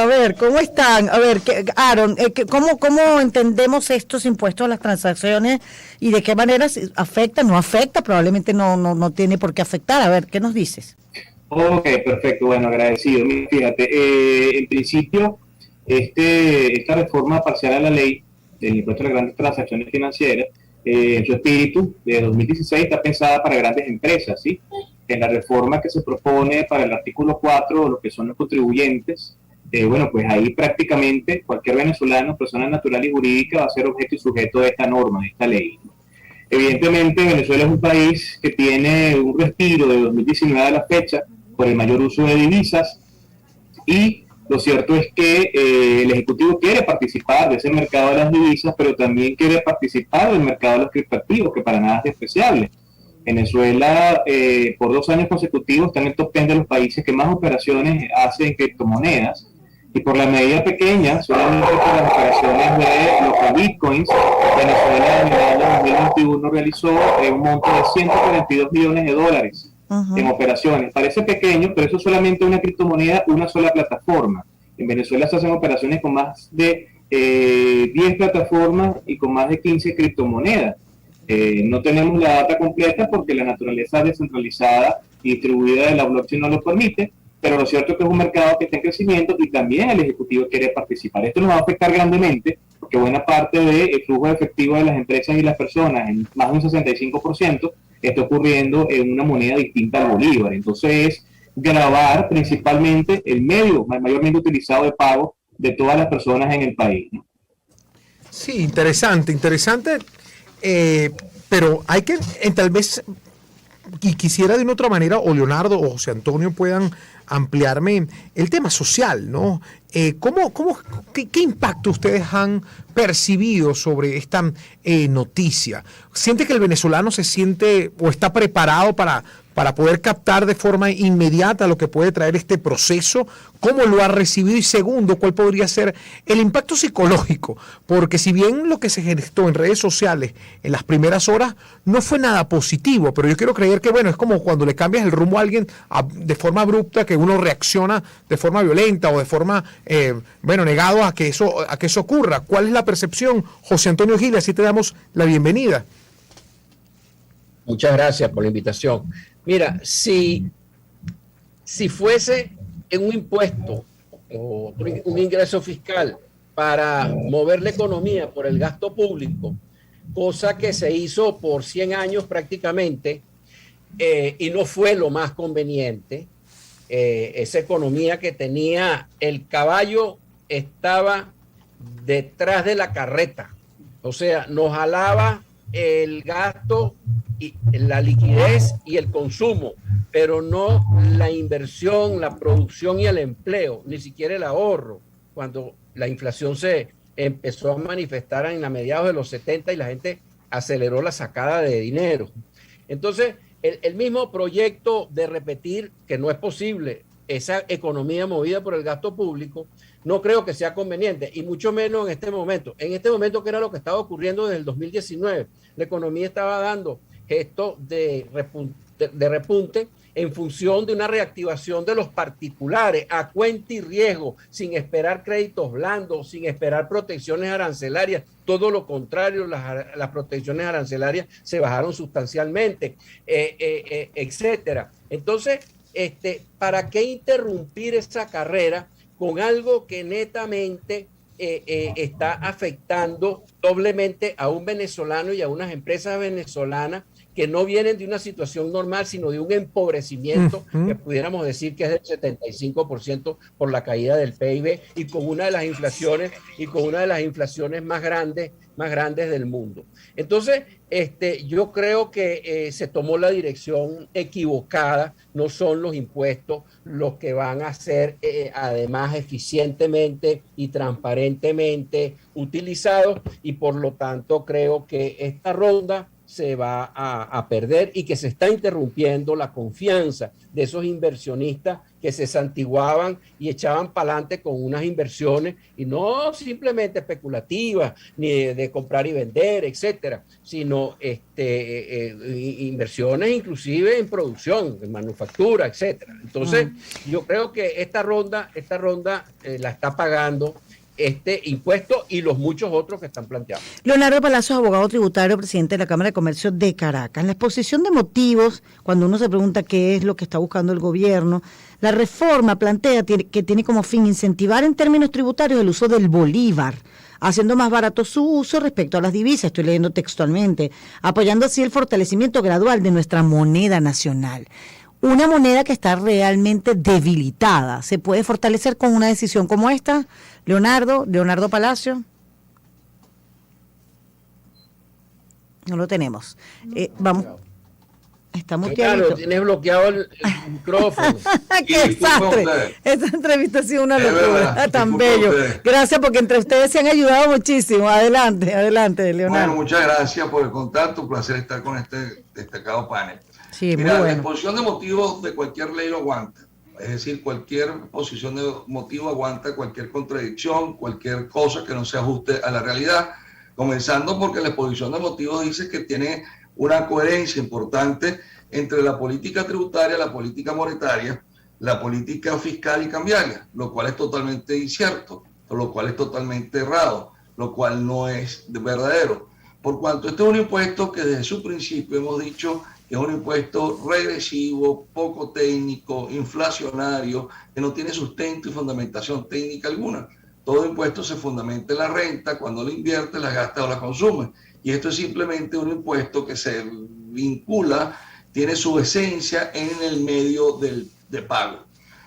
A ver, ¿cómo están? A ver, Aaron, ¿cómo entendemos estos impuestos a las transacciones y de qué manera afecta, no afecta? Probablemente no tiene por qué afectar. A ver, ¿qué nos dices? Ok, perfecto, bueno, agradecido. Mira, fíjate, en principio, esta reforma parcial a la ley del impuesto a las grandes transacciones financieras, en su espíritu de 2016 está pensada para grandes empresas, ¿sí? En la reforma que se propone para el artículo 4, lo que son los contribuyentes, bueno, pues ahí prácticamente cualquier venezolano, persona natural y jurídica, va a ser objeto y sujeto de esta norma, de esta ley. Evidentemente, Venezuela es un país que tiene un respiro de 2019 a la fecha por el mayor uso de divisas y lo cierto es que el Ejecutivo quiere participar de ese mercado de las divisas, pero también quiere participar del mercado de los criptoactivos, que para nada es despreciable. Venezuela, por 2 años consecutivos, está en el top 10 de los países que más operaciones hace en criptomonedas. Y por la medida pequeña, solamente por las operaciones de los bitcoins, Venezuela en el año 2021 realizó un monto de 142 millones de dólares en operaciones. Parece pequeño, pero eso es solamente una criptomoneda, una sola plataforma. En Venezuela se hacen operaciones con más de 10 plataformas y con más de 15 criptomonedas. No tenemos la data completa porque la naturaleza descentralizada y distribuida de la blockchain no lo permite, pero lo cierto es que es un mercado que está en crecimiento y también el Ejecutivo quiere participar. Esto nos va a afectar grandemente porque buena parte del flujo efectivo de las empresas y las personas, en más de un 65%, está ocurriendo en una moneda distinta al bolívar. Entonces es gravar principalmente el medio mayormente utilizado de pago de todas las personas en el país, ¿no? Sí, interesante, interesante, pero hay que, tal vez, y quisiera de una otra manera, o Leonardo o José Antonio puedan ampliarme el tema social, ¿no? ¿Qué impacto ustedes han percibido sobre esta noticia? ¿Siente que el venezolano se siente o está preparado para poder captar de forma inmediata lo que puede traer este proceso? ¿Cómo lo ha recibido? Y segundo, ¿cuál podría ser el impacto psicológico? Porque si bien lo que se gestó en redes sociales en las primeras horas no fue nada positivo, pero yo quiero creer que, bueno, es como cuando le cambias el rumbo a alguien de forma abrupta, que uno reacciona de forma violenta o de forma, negado a que eso ocurra. ¿Cuál es la percepción? José Antonio Giles, así te damos la bienvenida. Muchas gracias por la invitación. Mira, si fuese en un impuesto o un ingreso fiscal para mover la economía por el gasto público, cosa que se hizo por 100 años prácticamente, y no fue lo más conveniente, esa economía que tenía el caballo estaba detrás de la carreta, o sea, nos jalaba el gasto y la liquidez y el consumo, pero no la inversión, la producción y el empleo, ni siquiera el ahorro. Cuando la inflación se empezó a manifestar en la mediados de los 70 y la gente aceleró la sacada de dinero. Entonces, el mismo proyecto de repetir que no es posible esa economía movida por el gasto público, no creo que sea conveniente, y mucho menos en este momento. En este momento, que era lo que estaba ocurriendo desde el 2019, la economía estaba dando gestos de repunte en función de una reactivación de los particulares a cuenta y riesgo, sin esperar créditos blandos, sin esperar protecciones arancelarias. Todo lo contrario, las protecciones arancelarias se bajaron sustancialmente, etcétera. Entonces, ¿para qué interrumpir esa carrera con algo que netamente está afectando doblemente a un venezolano y a unas empresas venezolanas que no vienen de una situación normal, sino de un empobrecimiento que pudiéramos decir que es del 75% por la caída del PIB y con una de las inflaciones más grandes del mundo? Entonces, yo creo que se tomó la dirección equivocada. No son los impuestos los que van a ser además eficientemente y transparentemente utilizados, y por lo tanto creo que esta ronda se va a perder y que se está interrumpiendo la confianza de esos inversionistas que se santiguaban y echaban para adelante con unas inversiones, y no simplemente especulativas, ni de comprar y vender, etcétera, sino inversiones inclusive en producción, en manufactura, etcétera. Entonces, yo creo que esta ronda la está pagando este impuesto y los muchos otros que están planteados. Leonardo Palacios, abogado tributario, presidente de la Cámara de Comercio de Caracas. En la exposición de motivos, cuando uno se pregunta qué es lo que está buscando el gobierno, la reforma plantea que tiene como fin incentivar en términos tributarios el uso del bolívar, haciendo más barato su uso respecto a las divisas, estoy leyendo textualmente, apoyando así el fortalecimiento gradual de nuestra moneda nacional. Una moneda que está realmente debilitada. ¿Se puede fortalecer con una decisión como esta? Leonardo Palacio. No lo tenemos. Vamos. Está muteado. Claro, tienes bloqueado el micrófono. ¡Qué desastre! Esta entrevista ha sido una locura, tan bello. Gracias, porque entre ustedes se han ayudado muchísimo. Adelante, Leonardo. Bueno, muchas gracias por el contacto. Un placer estar con este destacado panel. Sí, mira, muy bueno. La exposición de motivos de cualquier ley lo aguanta. Es decir, cualquier posición de motivo aguanta cualquier contradicción, cualquier cosa que no se ajuste a la realidad. Comenzando porque la exposición de motivos dice que tiene una coherencia importante entre la política tributaria, la política monetaria, la política fiscal y cambiaria, lo cual es totalmente incierto, lo cual es totalmente errado, lo cual no es verdadero. Por cuanto este es un impuesto que desde su principio hemos dicho que es un impuesto regresivo, poco técnico, inflacionario, que no tiene sustento y fundamentación técnica alguna. Todo impuesto se fundamenta en la renta, cuando lo invierte, la gasta o la consume. Y esto es simplemente un impuesto que se vincula, tiene su esencia en el medio de pago.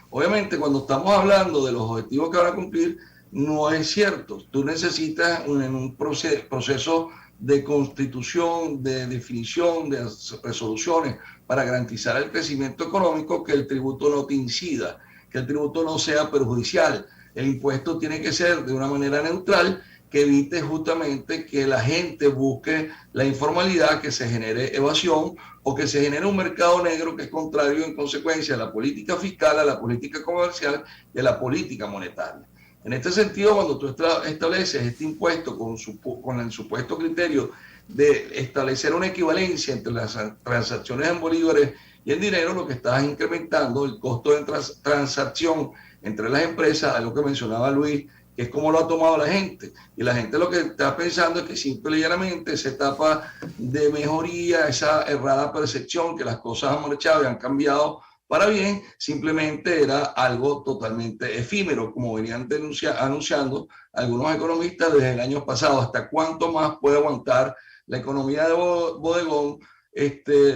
Obviamente, cuando estamos hablando de los objetivos que van a cumplir, no es cierto. Tú necesitas un proceso de constitución, de definición, de resoluciones para garantizar el crecimiento económico, que el tributo no te incida, que el tributo no sea perjudicial. El impuesto tiene que ser de una manera neutral, que evite justamente que la gente busque la informalidad, que se genere evasión o que se genere un mercado negro que es contrario en consecuencia a la política fiscal, a la política comercial y a la política monetaria. En este sentido, cuando tú estableces este impuesto con el supuesto criterio de establecer una equivalencia entre las transacciones en bolívares y en dinero, lo que estás incrementando el costo de transacción entre las empresas, algo que mencionaba Luis, que es como lo ha tomado la gente. Y la gente lo que está pensando es que simple y llanamente esa etapa de mejoría, esa errada percepción que las cosas han marchado y han cambiado para bien, simplemente era algo totalmente efímero, como venían anunciando algunos economistas desde el año pasado. ¿Hasta cuánto más puede aguantar la economía de bodegón,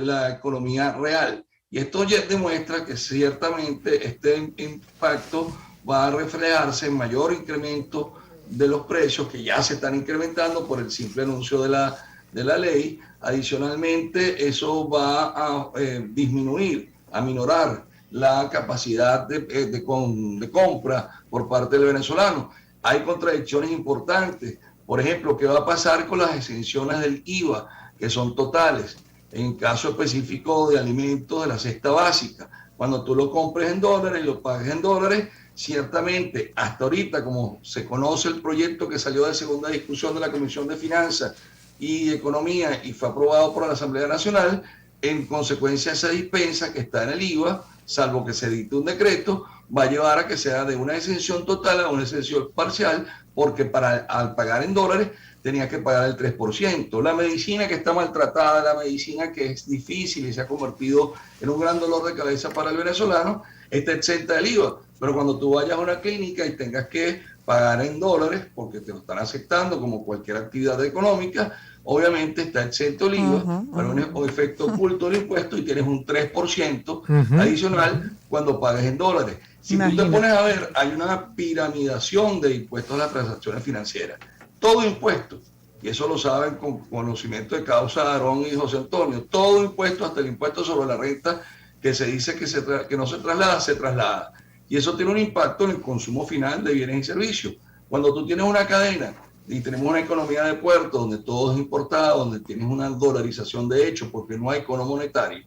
la economía real? Y esto ya demuestra que ciertamente este impacto va a reflejarse en mayor incremento de los precios, que ya se están incrementando por el simple anuncio de la ley. Adicionalmente, eso va a disminuir, a minorar la capacidad de compra por parte del venezolano. Hay contradicciones importantes. Por ejemplo, ¿qué va a pasar con las exenciones del IVA, que son totales? En caso específico de alimentos de la cesta básica, cuando tú lo compres en dólares y lo pagues en dólares, ciertamente, hasta ahorita, como se conoce el proyecto que salió de segunda discusión de la Comisión de Finanzas y Economía y fue aprobado por la Asamblea Nacional, en consecuencia esa dispensa que está en el IVA, salvo que se dicte un decreto, va a llevar a que sea de una exención total a una exención parcial, porque al pagar en dólares tenía que pagar el 3%. La medicina que está maltratada, la medicina que es difícil y se ha convertido en un gran dolor de cabeza para el venezolano, está exenta del IVA. Pero cuando tú vayas a una clínica y tengas que pagar en dólares, porque te lo están aceptando como cualquier actividad económica, obviamente está exento el IVA, para un efecto oculto del impuesto, y tienes un 3% adicional cuando pagues en dólares. Si tú te pones a ver, hay una piramidación de impuestos a las transacciones financieras. Todo impuesto, y eso lo saben con conocimiento de causa Aarón y José Antonio, todo impuesto, hasta el impuesto sobre la renta, que se dice que no se traslada, se traslada. Y eso tiene un impacto en el consumo final de bienes y servicios. Cuando tú tienes una cadena y tenemos una economía de puerto donde todo es importado, donde tienes una dolarización de hecho porque no hay cono monetario,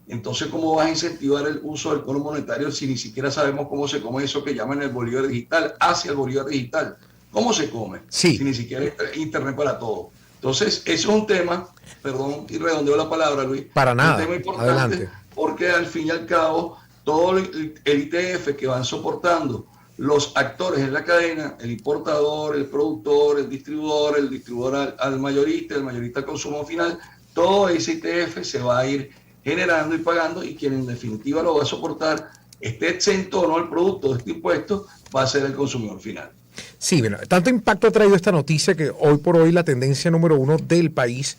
Entonces, ¿cómo vas a incentivar el uso del cono monetario si ni siquiera sabemos cómo se come eso que llaman el bolívar digital hacia el bolívar digital? ¿Cómo se come? Sí. Si ni siquiera hay internet para todo. Entonces, eso es un tema, perdón, y redondeo la palabra, Luis. Para nada. Un tema importante, Adelante. porque al fin y al cabo, todo el ITF que van soportando los actores en la cadena, el importador, el productor, el distribuidor al mayorista, el mayorista al consumo final, todo ese ITF se va a ir generando y pagando, y quien en definitiva lo va a soportar, esté exento o no el producto de este impuesto, va a ser el consumidor final. Sí, bueno, tanto impacto ha traído esta noticia que hoy por hoy la tendencia número uno del país,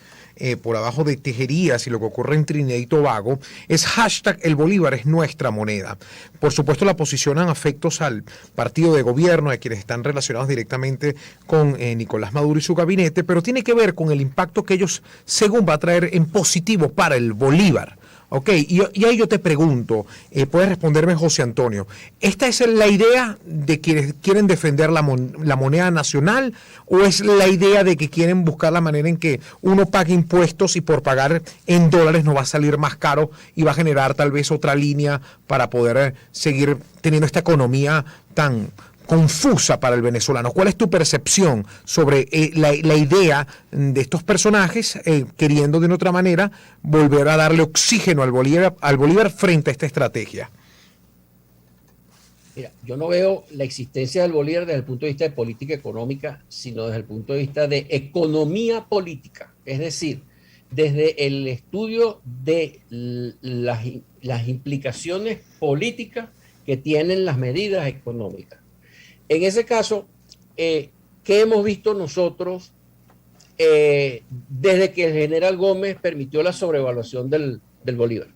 por abajo de Tejerías y lo que ocurre en Trinidad y Tobago, es hashtag el Bolívar es nuestra moneda. Por supuesto la posicionan afectos al partido de gobierno, de quienes están relacionados directamente con Nicolás Maduro y su gabinete, pero tiene que ver con el impacto que ellos, según, va a traer en positivo para el Bolívar. Ok, y ahí yo te pregunto, puedes responderme, José Antonio, ¿esta es la idea de quienes quieren defender la moneda nacional, o es la idea de que quieren buscar la manera en que uno pague impuestos y por pagar en dólares no va a salir más caro y va a generar tal vez otra línea para poder seguir teniendo esta economía tan confusa para el venezolano? ¿Cuál es tu percepción sobre la idea de estos personajes queriendo de una otra manera volver a darle oxígeno al Bolívar frente a esta estrategia? Mira, yo no veo la existencia del Bolívar desde el punto de vista de política económica, sino desde el punto de vista de economía política. Es decir, desde el estudio de las implicaciones políticas que tienen las medidas económicas. En ese caso, ¿qué hemos visto nosotros desde que el general Gómez permitió la sobrevaluación del Bolívar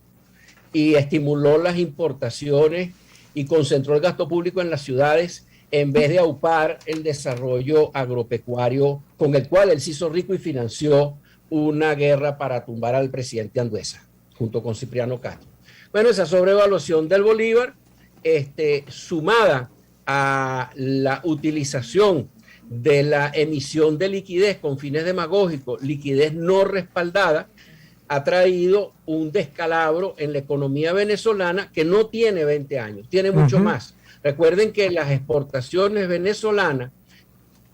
y estimuló las importaciones y concentró el gasto público en las ciudades en vez de aupar el desarrollo agropecuario con el cual él se hizo rico y financió una guerra para tumbar al presidente Andueza junto con Cipriano Castro? Bueno, esa sobrevaluación del Bolívar, sumada a la utilización de la emisión de liquidez con fines demagógicos, liquidez no respaldada, ha traído un descalabro en la economía venezolana que no tiene 20 años, tiene mucho más. Recuerden que las exportaciones venezolanas,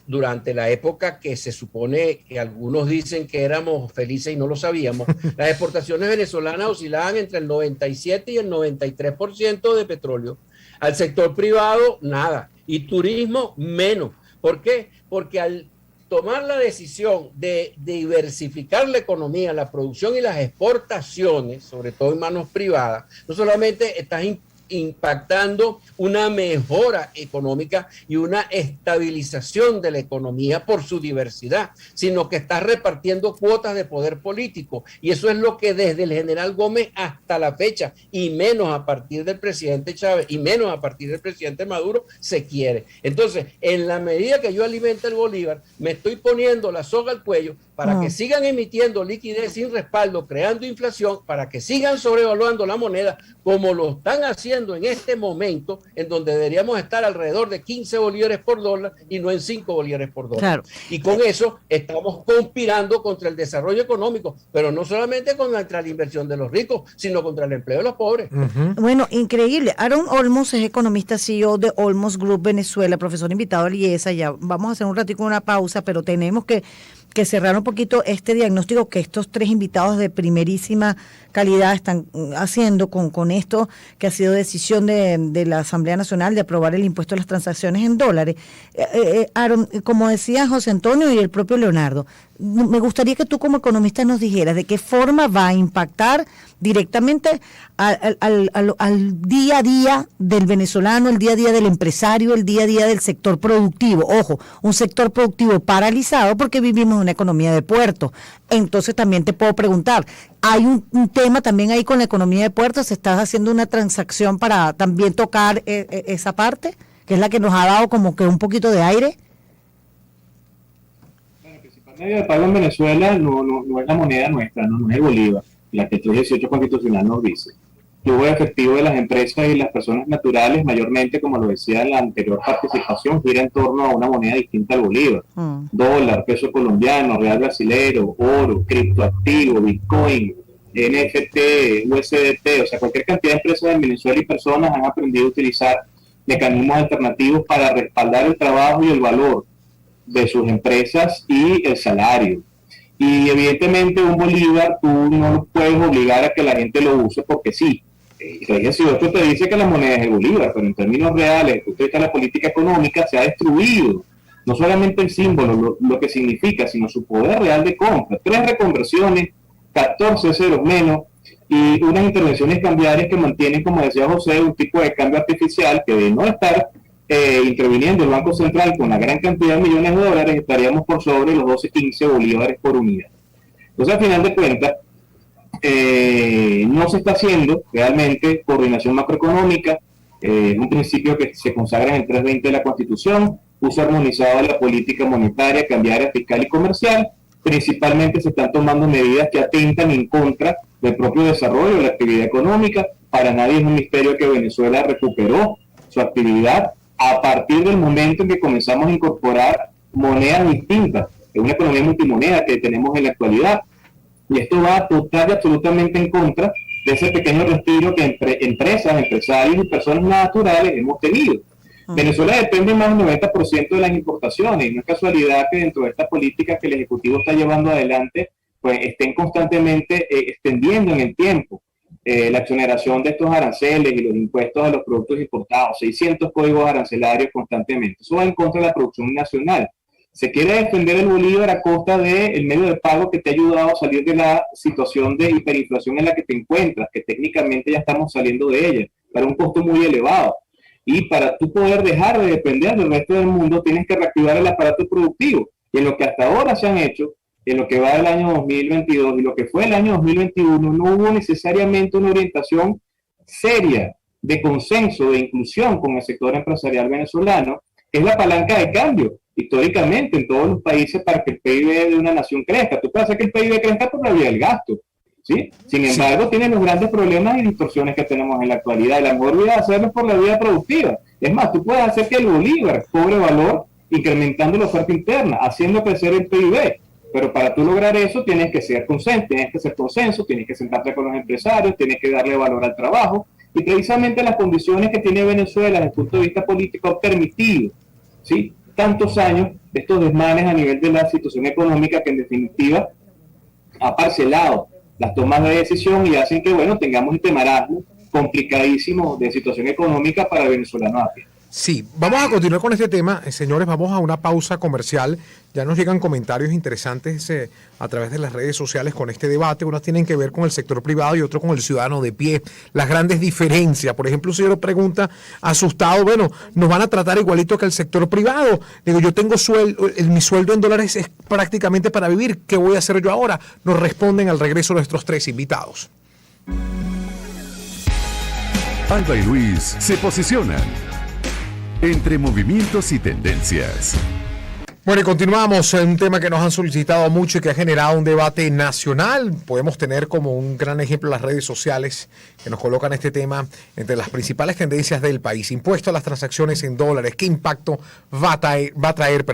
durante la época que se supone que algunos dicen que éramos felices y no lo sabíamos, las exportaciones venezolanas oscilaban entre el 97 y el 93% de petróleo. Al sector privado, nada. Y turismo, menos. ¿Por qué? Porque al tomar la decisión de diversificar la economía, la producción y las exportaciones, sobre todo en manos privadas, no solamente estás impactando una mejora económica y una estabilización de la economía por su diversidad, sino que está repartiendo cuotas de poder político, y eso es lo que desde el general Gómez hasta la fecha, y menos a partir del presidente Chávez y menos a partir del presidente Maduro, se quiere. Entonces, en la medida que yo alimente el Bolívar, me estoy poniendo la soga al cuello para que sigan emitiendo liquidez sin respaldo, creando inflación, para que sigan sobrevaluando la moneda como lo están haciendo en este momento, en donde deberíamos estar alrededor de 15 bolívares por dólar y no en 5 bolívares por dólar. Claro. Y con eso estamos conspirando contra el desarrollo económico, pero no solamente contra la inversión de los ricos, sino contra el empleo de los pobres. Bueno, increíble. Aaron Olmos es economista, CEO de Olmos Group Venezuela, profesor invitado al IESA. Ya vamos a hacer un ratico una pausa, pero tenemos que cerrar un poquito este diagnóstico que estos tres invitados de primerísima calidad están haciendo con esto que ha sido decisión de la Asamblea Nacional de aprobar el impuesto a las transacciones en dólares. Aaron, como decía José Antonio y el propio Leonardo, me gustaría que tú como economista nos dijeras de qué forma va a impactar directamente al día a día del venezolano, el día a día del empresario, el día a día del sector productivo. Ojo, un sector productivo paralizado porque vivimos en una economía de puertos. Entonces también te puedo preguntar, ¿hay un tema también ahí con la economía de puertos? ¿Estás haciendo una transacción para también tocar esa parte, que es la que nos ha dado como que un poquito de aire? Bueno, el principal medio de pago en Venezuela no es la moneda nuestra, no es el bolívar, la que el 318 constitucional nos dice. El flujo efectivo de las empresas y las personas naturales, mayormente, como lo decía en la anterior participación, gira en torno a una moneda distinta al bolívar. Dólar, peso colombiano, real brasilero, oro, criptoactivo, bitcoin, NFT, USDT, o sea, cualquier cantidad de empresas en Venezuela y personas han aprendido a utilizar mecanismos alternativos para respaldar el trabajo y el valor de sus empresas y el salario. Y evidentemente un bolívar tú no lo puedes obligar a que la gente lo use porque sí. El 18 te dice que la moneda es el bolívar, pero en términos reales, desde el punto de vista de la política económica, se ha destruido no solamente el símbolo, lo que significa, sino su poder real de compra. 3 reconversiones, 14 ceros menos y unas intervenciones cambiarias que mantienen, como decía José, un tipo de cambio artificial que de no estar interviniendo el Banco Central con la gran cantidad de millones de dólares, estaríamos por sobre los 12-15 bolívares por unidad. Entonces, al final de cuentas, no se está haciendo realmente coordinación macroeconómica, un principio que se consagra en el 320 de la Constitución, uso armonizado de la política monetaria, cambiaria, fiscal y comercial. Principalmente se están tomando medidas que atentan en contra del propio desarrollo de la actividad económica. Para nadie es un misterio que Venezuela recuperó su actividad a partir del momento en que comenzamos a incorporar monedas distintas, es una economía multimoneda que tenemos en la actualidad, y esto va total y absolutamente en contra de ese pequeño respiro que empresas, empresarios y personas naturales hemos tenido. Venezuela depende más del 90% de las importaciones, y no es casualidad que dentro de esta política que el Ejecutivo está llevando adelante, pues estén constantemente extendiendo en el tiempo la exoneración de estos aranceles y los impuestos a los productos importados, 600 códigos arancelarios constantemente. Eso va en contra de la producción nacional. Se quiere defender el bolívar a costa del medio de pago que te ha ayudado a salir de la situación de hiperinflación en la que te encuentras, que técnicamente ya estamos saliendo de ella, para un costo muy elevado. Y para tú poder dejar de depender del resto del mundo, tienes que reactivar el aparato productivo. Y en lo que hasta ahora se han hecho, en lo que va del año 2022 y lo que fue el año 2021, no hubo necesariamente una orientación seria de consenso, de inclusión con el sector empresarial venezolano, que es la palanca de cambio históricamente en todos los países para que el PIB de una nación crezca. Tú puedes hacer que el PIB crezca por la vía del gasto, ¿sí? Sin embargo, tienen los grandes problemas y distorsiones que tenemos en la actualidad. Y la mejor vía de hacerlo es por la vía productiva. Es más, tú puedes hacer que el bolívar cobre valor incrementando la oferta interna, haciendo crecer el PIB. Pero para tú lograr eso tienes que ser consciente, tienes que ser consenso, tienes que sentarte con los empresarios, tienes que darle valor al trabajo. Y precisamente las condiciones que tiene Venezuela desde el punto de vista político han permitido, ¿sí?, tantos años de estos desmanes a nivel de la situación económica que en definitiva ha parcelado las tomas de decisión y hacen que, bueno, tengamos este marasmo complicadísimo de situación económica para el venezolano a pie. Sí, vamos a continuar con este tema, señores, vamos a una pausa comercial. Ya nos llegan comentarios interesantes a través de las redes sociales con este debate. Unos tienen que ver con el sector privado y otros con el ciudadano de pie. Las grandes diferencias. Por ejemplo, un señor pregunta, asustado, bueno, nos van a tratar igualito que el sector privado. Digo, yo tengo mi sueldo en dólares es prácticamente para vivir. ¿Qué voy a hacer yo ahora? Nos responden al regreso nuestros 3 invitados. Alba y Luis se posicionan entre movimientos y tendencias. Bueno, y continuamos en un tema que nos han solicitado mucho y que ha generado un debate nacional. Podemos tener como un gran ejemplo las redes sociales que nos colocan este tema entre las principales tendencias del país. Impuesto a las transacciones en dólares. ¿Qué impacto va a traer,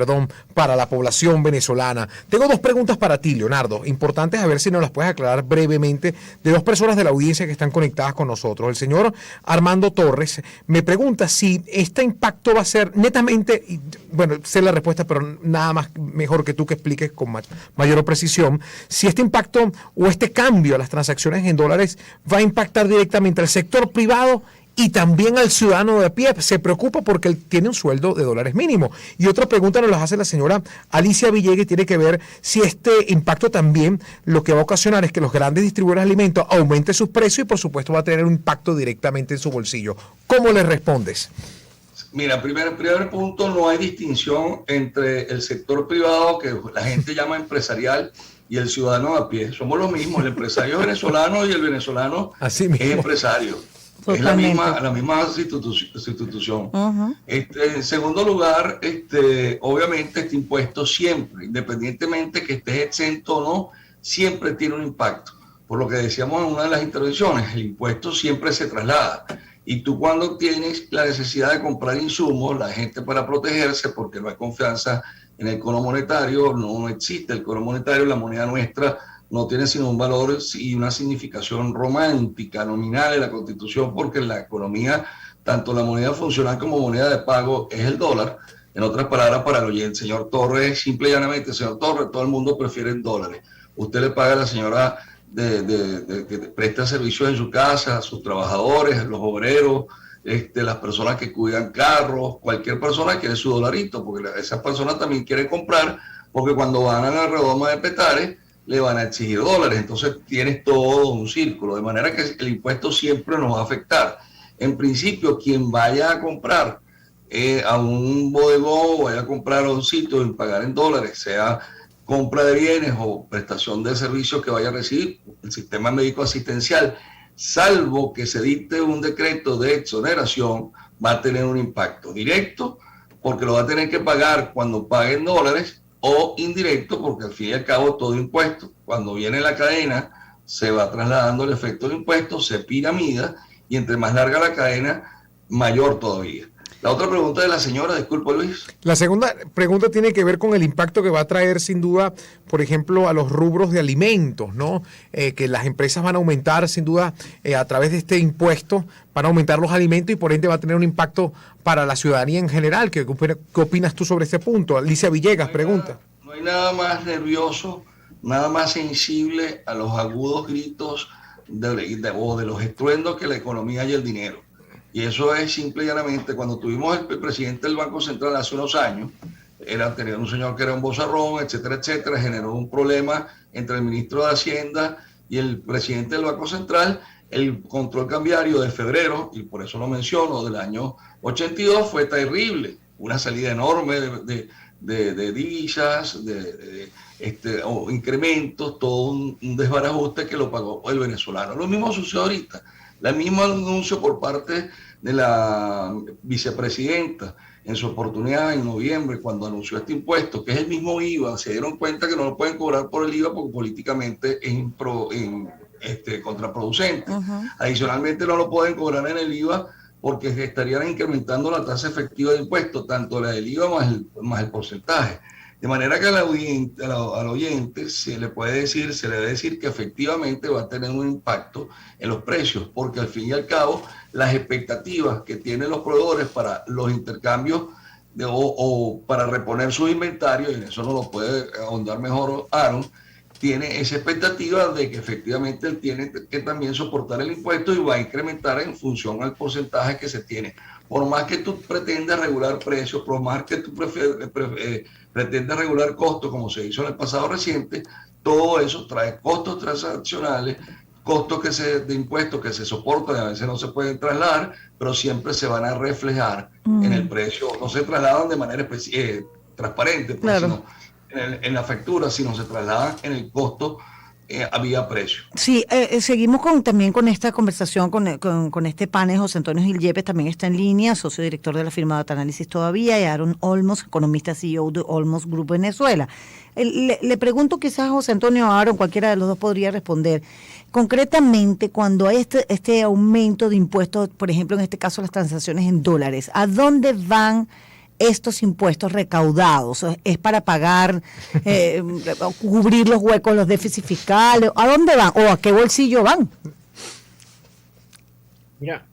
para la población venezolana? Tengo 2 preguntas para ti, Leonardo. Importantes, a ver si nos las puedes aclarar brevemente, de 2 personas de la audiencia que están conectadas con nosotros. El señor Armando Torres me pregunta si este impacto va a ser netamente, bueno, sé la respuesta, pero nada más mejor que tú que expliques con mayor precisión, si este impacto o este cambio a las transacciones en dólares va a impactar directamente al sector privado y también al ciudadano de a pie. Se preocupa porque él tiene un sueldo de dólares mínimo. Y otra pregunta nos la hace la señora Alicia Villegas, tiene que ver si este impacto también lo que va a ocasionar es que los grandes distribuidores de alimentos aumenten sus precios y por supuesto va a tener un impacto directamente en su bolsillo. ¿Cómo le respondes? Mira, primer punto, no hay distinción entre el sector privado, que la gente llama empresarial, y el ciudadano a pie. Somos lo mismo, el empresario venezolano y el venezolano es empresario. Totalmente. Es la misma institución. Uh-huh. En segundo lugar, obviamente este impuesto siempre, independientemente que estés exento o no, siempre tiene un impacto. Por lo que decíamos en una de las intervenciones, el impuesto siempre se traslada. Y tú cuando tienes la necesidad de comprar insumos, la gente para protegerse, porque no hay confianza en el cono monetario, no existe el cono monetario, la moneda nuestra no tiene sino un valor y una significación romántica, nominal en la Constitución, porque en la economía, tanto la moneda funcional como moneda de pago es el dólar. En otras palabras, para el oyente, señor Torres, simple y llanamente, señor Torres, todo el mundo prefiere en dólares. Usted le paga a la señora que presta servicios en su casa, a sus trabajadores, a los obreros, las personas que cuidan carros, cualquier persona quiere su dolarito, porque esas personas también quieren comprar, porque cuando van a la redoma de Petare, le van a exigir dólares. Entonces tienes todo un círculo, de manera que el impuesto siempre nos va a afectar. En principio, quien vaya a comprar a un bodegón o vaya a comprar a un sitio y pagar en dólares, sea compra de bienes o prestación de servicios que vaya a recibir, el sistema médico asistencial, salvo que se dicte un decreto de exoneración, va a tener un impacto directo, porque lo va a tener que pagar cuando pague en dólares, o indirecto, porque al fin y al cabo todo impuesto, cuando viene la cadena, se va trasladando el efecto del impuesto, se piramida, y entre más larga la cadena, mayor todavía. La otra pregunta de la señora, disculpa Luis. La segunda pregunta tiene que ver con el impacto que va a traer sin duda, por ejemplo, a los rubros de alimentos, ¿no? Que las empresas van a aumentar sin duda a través de este impuesto, van a aumentar los alimentos y por ende va a tener un impacto para la ciudadanía en general. ¿Qué opinas tú sobre este punto? Alicia Villegas pregunta. No hay nada más nervioso, nada más sensible a los agudos gritos o de los estruendos que la economía y el dinero. Y eso es simple y llanamente, cuando tuvimos el presidente del Banco Central hace unos años, tenía un señor que era un bozarrón, etcétera, etcétera, generó un problema entre el ministro de Hacienda y el presidente del Banco Central. El control cambiario de febrero, y por eso lo menciono, del año 82 fue terrible, una salida enorme de divisas, o incrementos, todo un desbarajuste que lo pagó el venezolano. Lo mismo sucede ahorita, el mismo anuncio por parte de la vicepresidenta en su oportunidad en noviembre, cuando anunció este impuesto, que es el mismo IVA. Se dieron cuenta que no lo pueden cobrar por el IVA porque políticamente es contraproducente. Adicionalmente no lo pueden cobrar en el IVA porque estarían incrementando la tasa efectiva de impuesto, tanto la del IVA más el porcentaje. De manera que al oyente se le debe decir que efectivamente va a tener un impacto en los precios, porque al fin y al cabo las expectativas que tienen los proveedores para los intercambios o para reponer sus inventarios, y en eso no lo puede ahondar mejor Aaron, tiene esa expectativa de que efectivamente él tiene que también soportar el impuesto y va a incrementar en función al porcentaje que se tiene. Por más que tú pretendas regular precios, por más que tú pretendas regular costos, como se hizo en el pasado reciente, todo eso trae costos transaccionales, costos de impuestos que se soportan y a veces no se pueden trasladar, pero siempre se van a reflejar en el precio. No se trasladan de manera transparente, pues, claro, sino en la factura, sino se trasladan en el costo había precio. Sí, seguimos también con esta conversación, con este panel. José Antonio Gil Yepes también está en línea, socio director de la firma Data Análisis todavía, y Aaron Olmos, economista CEO de Olmos Group Venezuela. Le pregunto quizás a José Antonio o a Aaron, cualquiera de los dos podría responder. Concretamente, cuando hay este aumento de impuestos, por ejemplo, en este caso las transacciones en dólares, ¿a dónde van estos impuestos recaudados? ¿Es para pagar, cubrir los huecos, los déficits fiscales? ¿A dónde van? ¿O a qué bolsillo van? Mira,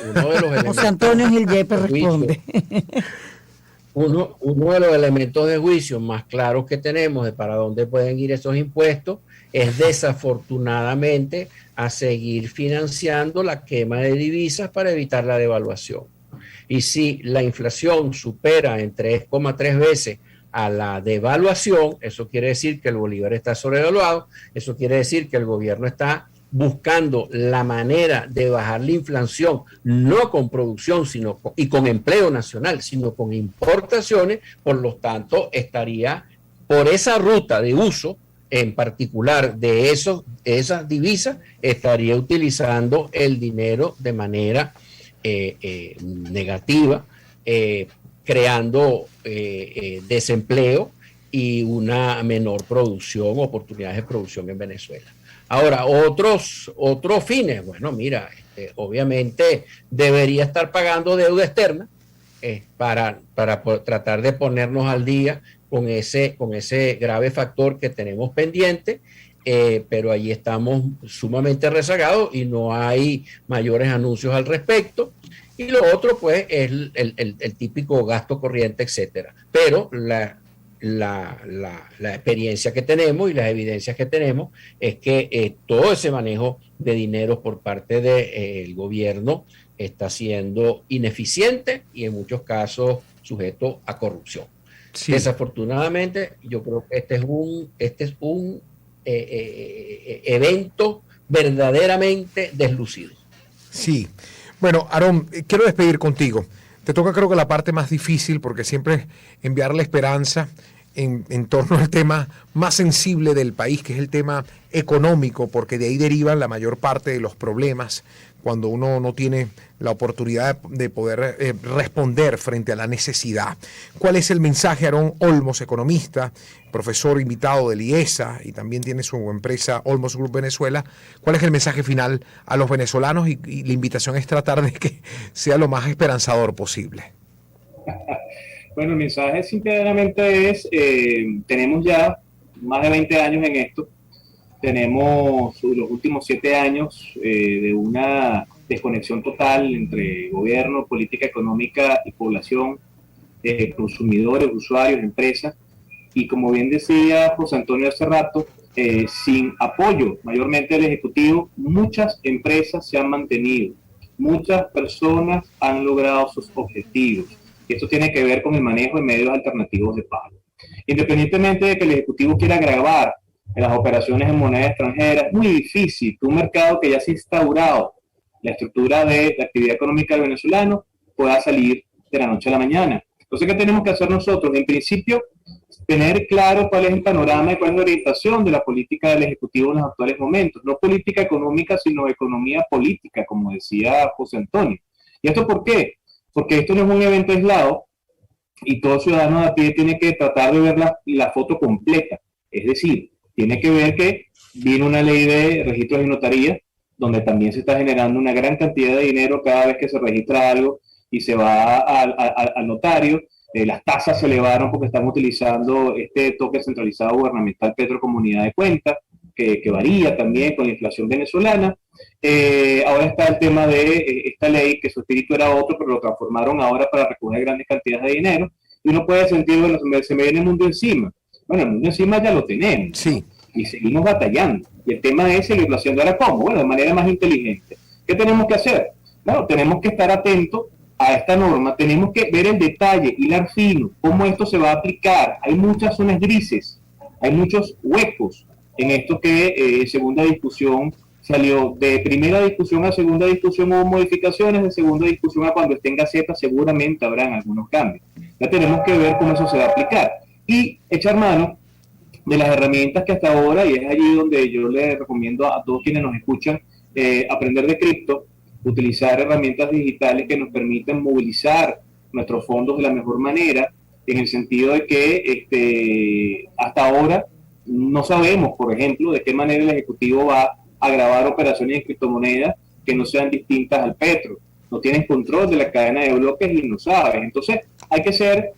uno de los elementos... José Antonio Gil Yepes responde. Uno de los elementos de juicio más claros que tenemos de para dónde pueden ir esos impuestos es desafortunadamente a seguir financiando la quema de divisas para evitar la devaluación. Y si la inflación supera en 3,3 veces a la devaluación, eso quiere decir que el bolívar está sobrevaluado, eso quiere decir que el gobierno está buscando la manera de bajar la inflación, no con producción y con empleo nacional, sino con importaciones. Por lo tanto, estaría por esa ruta de uso, en particular de esas divisas, estaría utilizando el dinero de manera negativa, creando desempleo y una menor producción, oportunidades de producción en Venezuela. Ahora, otros fines, bueno, mira, obviamente debería estar pagando deuda externa para tratar de ponernos al día con ese grave factor que tenemos pendiente, pero allí estamos sumamente rezagados y no hay mayores anuncios al respecto. Y lo otro, pues, es el típico gasto corriente, etcétera. Pero la experiencia que tenemos y las evidencias que tenemos es que todo ese manejo de dinero por parte del gobierno está siendo ineficiente y en muchos casos sujeto a corrupción. Sí. Desafortunadamente, yo creo que este es un evento verdaderamente deslucido. Sí. Bueno, Aarón, quiero despedir contigo. Te toca, creo que la parte más difícil, porque siempre enviarle esperanza en torno al tema más sensible del país, que es el tema económico, porque de ahí derivan la mayor parte de los problemas cuando uno no tiene la oportunidad de poder responder frente a la necesidad. ¿Cuál es el mensaje, Aarón Olmos, economista, profesor invitado del IESA y también tiene su empresa Olmos Group Venezuela? ¿Cuál es el mensaje final a los venezolanos? Y la invitación es tratar de que sea lo más esperanzador posible. Bueno, el mensaje simplemente es, tenemos ya más de 20 años en esto, tenemos los últimos 7 años de una desconexión total entre gobierno, política económica y población, consumidores, usuarios, empresas, y como bien decía José Antonio hace rato, sin apoyo mayormente del Ejecutivo, muchas empresas se han mantenido, muchas personas han logrado sus objetivos. Esto tiene que ver con el manejo de medios alternativos de pago. Independientemente de que el Ejecutivo quiera gravar las operaciones en moneda extranjera, es muy difícil que un mercado que ya se ha instaurado, la estructura de la actividad económica del venezolano, pueda salir de la noche a la mañana. Entonces, ¿qué tenemos que hacer nosotros? En principio, tener claro cuál es el panorama y cuál es la orientación de la política del Ejecutivo en los actuales momentos. No política económica, sino economía política, como decía José Antonio. ¿Y esto por qué? Porque esto no es un evento aislado y todo ciudadano de a pie tiene que tratar de ver la foto completa. Es decir, tiene que ver que viene una ley de registros y notarías, donde también se está generando una gran cantidad de dinero cada vez que se registra algo y se va al notario. Las tasas se elevaron porque estamos utilizando este toque centralizado gubernamental Petro Comunidad de Cuenta, que varía también con la inflación venezolana. Ahora está el tema de esta ley, que su espíritu era otro, pero lo transformaron ahora para recoger grandes cantidades de dinero. Y uno puede sentir, bueno, se me viene el mundo encima. Bueno, el mundo encima ya lo tenemos. Sí. Y seguimos batallando. Y el tema es seguirlo haciendo ahora ¿cómo? Bueno, de manera más inteligente. ¿Qué tenemos que hacer? Bueno, tenemos que estar atentos a esta norma, tenemos que ver el detalle, hilar fino, cómo esto se va a aplicar. Hay muchas zonas grises, hay muchos huecos en esto que segunda discusión salió. De primera discusión a segunda discusión hubo modificaciones, de segunda discusión a cuando esté en Gaceta seguramente habrán algunos cambios. Ya tenemos que ver cómo eso se va a aplicar y echar mano de las herramientas que hasta ahora, y es allí donde yo les recomiendo a todos quienes nos escuchan, aprender de cripto, utilizar herramientas digitales que nos permiten movilizar nuestros fondos de la mejor manera, en el sentido de que hasta ahora no sabemos, por ejemplo, de qué manera el Ejecutivo va a grabar operaciones en criptomonedas que no sean distintas al petro. No tienes control de la cadena de bloques y no sabes. Entonces hay que ser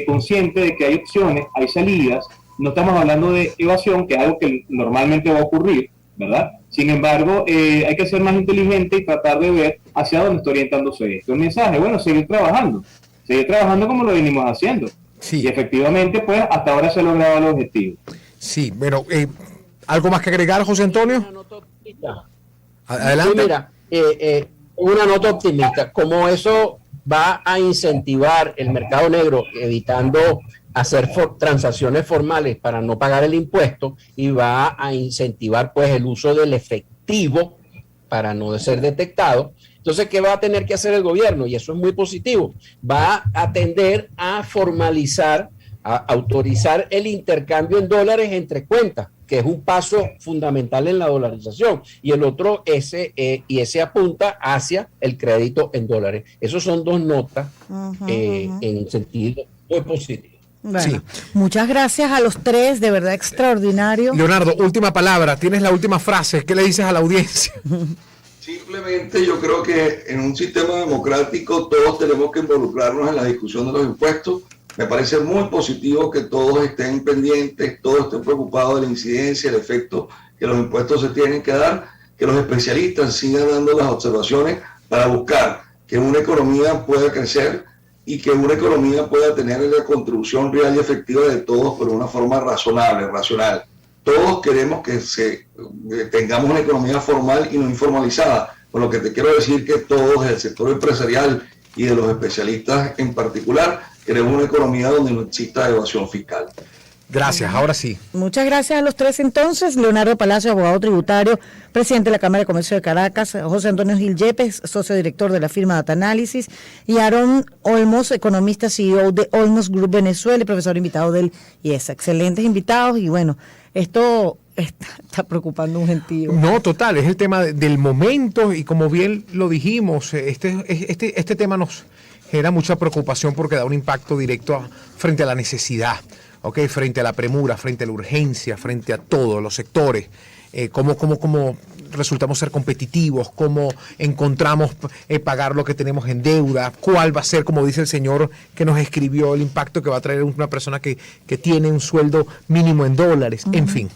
consciente de que hay opciones, hay salidas. No estamos hablando de evasión, que es algo que normalmente va a ocurrir, ¿verdad? Sin embargo, hay que ser más inteligente y tratar de ver hacia dónde está orientándose esto. El mensaje, bueno, seguir trabajando como lo venimos haciendo. Sí. Y efectivamente, pues, hasta ahora se ha logrado el objetivo. Sí, bueno, ¿algo más que agregar, José Antonio? Una nota optimista. Adelante. Sí, mira, una nota optimista, como eso va a incentivar el mercado negro, evitando hacer transacciones formales para no pagar el impuesto, y va a incentivar pues el uso del efectivo para no ser detectado. Entonces, ¿qué va a tener que hacer el gobierno? Y eso es muy positivo. Va a tender a formalizar, a autorizar el intercambio en dólares entre cuentas, que es un paso fundamental en la dolarización. Y el otro, ese apunta hacia el crédito en dólares. Esas son dos notas en sentido muy positivo. Bueno, sí. Muchas gracias a los tres, de verdad extraordinario. Leonardo, última palabra, tienes la última frase, ¿qué le dices a la audiencia? Simplemente yo creo que en un sistema democrático todos tenemos que involucrarnos en la discusión de los impuestos, Me parece muy positivo que todos estén pendientes, todos estén preocupados de la incidencia, el efecto que los impuestos se tienen que dar, que los especialistas sigan dando las observaciones para buscar que una economía pueda crecer y que una economía pueda tener la contribución real y efectiva de todos, pero de una forma razonable, racional. Todos queremos que tengamos una economía formal y no informalizada, con lo que te quiero decir que todos, el sector empresarial y de los especialistas en particular, queremos una economía donde no exista evasión fiscal. Gracias, ahora sí. Muchas gracias a los tres entonces. Leonardo Palacio, abogado tributario, presidente de la Cámara de Comercio de Caracas, José Antonio Gil Yepes, socio director de la firma Data Analysis, y Aaron Olmos, economista, CEO de Olmos Group Venezuela y profesor invitado del IESA. Excelentes invitados y bueno, esto está preocupando un gentío. No, total, es el tema del momento y como bien lo dijimos, este tema nos genera mucha preocupación porque da un impacto directo frente a la necesidad. Okay, frente a la premura, frente a la urgencia, frente a todos los sectores, cómo resultamos ser competitivos, cómo encontramos pagar lo que tenemos en deuda, cuál va a ser, como dice el señor que nos escribió, el impacto que va a traer una persona que tiene un sueldo mínimo en dólares, en fin.